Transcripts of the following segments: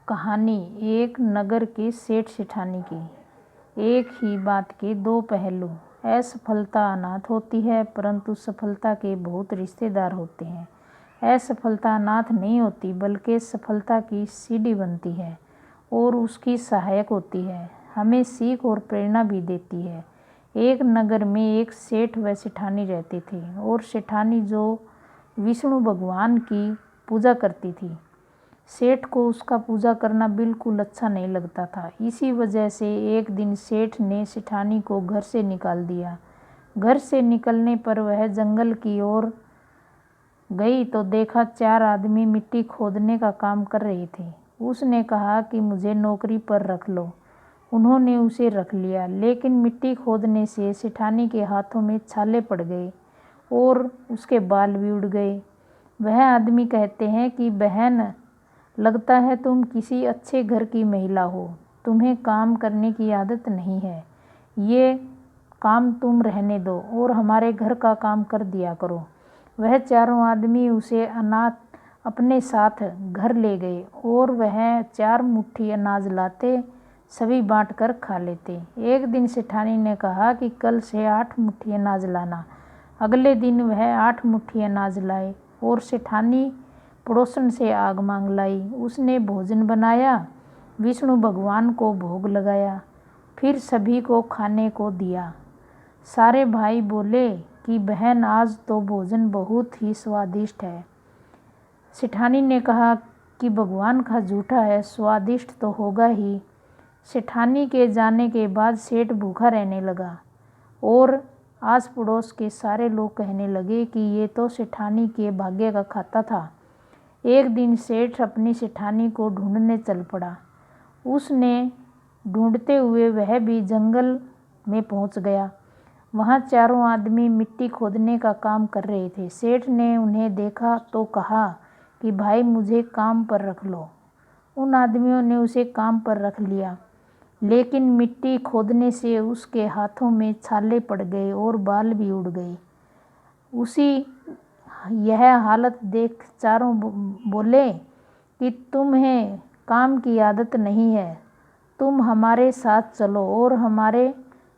कहानी एक नगर के सेठ सेठानी की। एक ही बात के दो पहलू। असफलता अनाथ होती है, परंतु सफलता के बहुत रिश्तेदार होते हैं। असफलता अनाथ नहीं होती, बल्कि सफलता की सीढ़ी बनती है और उसकी सहायक होती है। हमें सीख और प्रेरणा भी देती है। एक नगर में एक सेठ व सेठानी रहते थे और सेठानी जो विष्णु भगवान की पूजा करती थी। सेठ को उसका पूजा करना बिल्कुल अच्छा नहीं लगता था। इसी वजह से एक दिन सेठ ने सेठानी को घर से निकाल दिया। घर से निकलने पर वह जंगल की ओर गई तो देखा 4 आदमी मिट्टी खोदने का काम कर रहे थे। उसने कहा कि मुझे नौकरी पर रख लो। उन्होंने उसे रख लिया, लेकिन मिट्टी खोदने से सेठानी के हाथों में छाले पड़ गए और उसके बाल भी उड़ गए। वह आदमी कहते हैं कि बहन, लगता है तुम किसी अच्छे घर की महिला हो। तुम्हें काम करने की आदत नहीं है। ये काम तुम रहने दो और हमारे घर का काम कर दिया करो। वह चारों आदमी उसे अपने साथ घर ले गए और वह 4 मुट्ठी अनाज लाते, सभी बांट कर खा लेते। एक दिन सेठानी ने कहा कि कल से 8 मुट्ठी अनाज लाना। अगले दिन वह 8 मुट्ठी अनाज लाए और सेठानी पड़ोसन से आग मांग लाई। उसने भोजन बनाया, विष्णु भगवान को भोग लगाया, फिर सभी को खाने को दिया। सारे भाई बोले कि बहन, आज तो भोजन बहुत ही स्वादिष्ट है। सेठानी ने कहा कि भगवान का जूठा है, स्वादिष्ट तो होगा ही। सेठानी के जाने के बाद सेठ भूखा रहने लगा और आस पड़ोस के सारे लोग कहने लगे कि ये तो सेठानी के भाग्य का खाता था। एक दिन सेठ अपनी सेठानी को ढूंढने चल पड़ा। उसने ढूंढते हुए वह भी जंगल में पहुंच गया। वहां चारों आदमी मिट्टी खोदने का काम कर रहे थे। सेठ ने उन्हें देखा तो कहा कि भाई, मुझे काम पर रख लो। उन आदमियों ने उसे काम पर रख लिया, लेकिन मिट्टी खोदने से उसके हाथों में छाले पड़ गए और बाल भी उड़ गए। यह हालत देख चारों बोले कि तुम्हें काम की आदत नहीं है, तुम हमारे साथ चलो और हमारे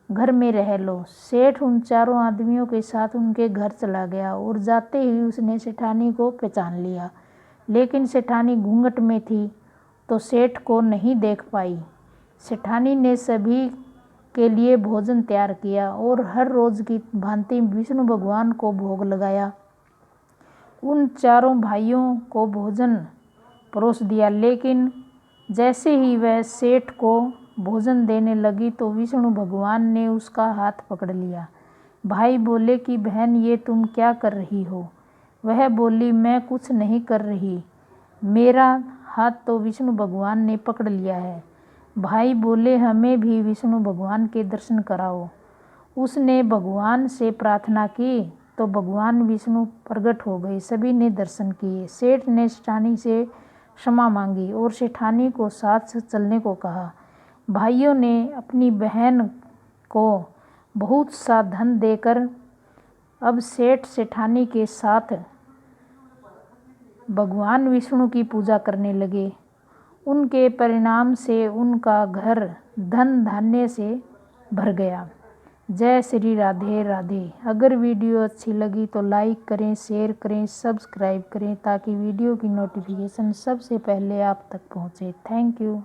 घर में रह लो। सेठ उन चारों आदमियों के साथ उनके घर चला गया और जाते ही उसने सेठानी को पहचान लिया, लेकिन सेठानी घूंघट में थी तो सेठ को नहीं देख पाई। सेठानी ने सभी के लिए भोजन तैयार किया और हर रोज की भांति विष्णु भगवान को भोग लगाया। उन चारों भाइयों को भोजन परोस दिया, लेकिन जैसे ही वह सेठ को भोजन देने लगी तो विष्णु भगवान ने उसका हाथ पकड़ लिया। भाई बोले कि बहन, ये तुम क्या कर रही हो? वह बोली, मैं कुछ नहीं कर रही, मेरा हाथ तो विष्णु भगवान ने पकड़ लिया है। भाई बोले, हमें भी विष्णु भगवान के दर्शन कराओ। उसने भगवान से प्रार्थना की तो भगवान विष्णु प्रकट हो गए। सभी ने दर्शन किए। सेठ ने सेठानी से क्षमा मांगी और सेठानी को साथ चलने को कहा। भाइयों ने अपनी बहन को बहुत सा धन देकर अब सेठ सेठानी के साथ भगवान विष्णु की पूजा करने लगे। उनके परिणाम से उनका घर धन धान्य से भर गया। जय श्री राधे राधे। अगर वीडियो अच्छी लगी तो लाइक करें, शेयर करें, सब्सक्राइब करें ताकि वीडियो की नोटिफिकेशन सबसे पहले आप तक पहुंचे। Thank you.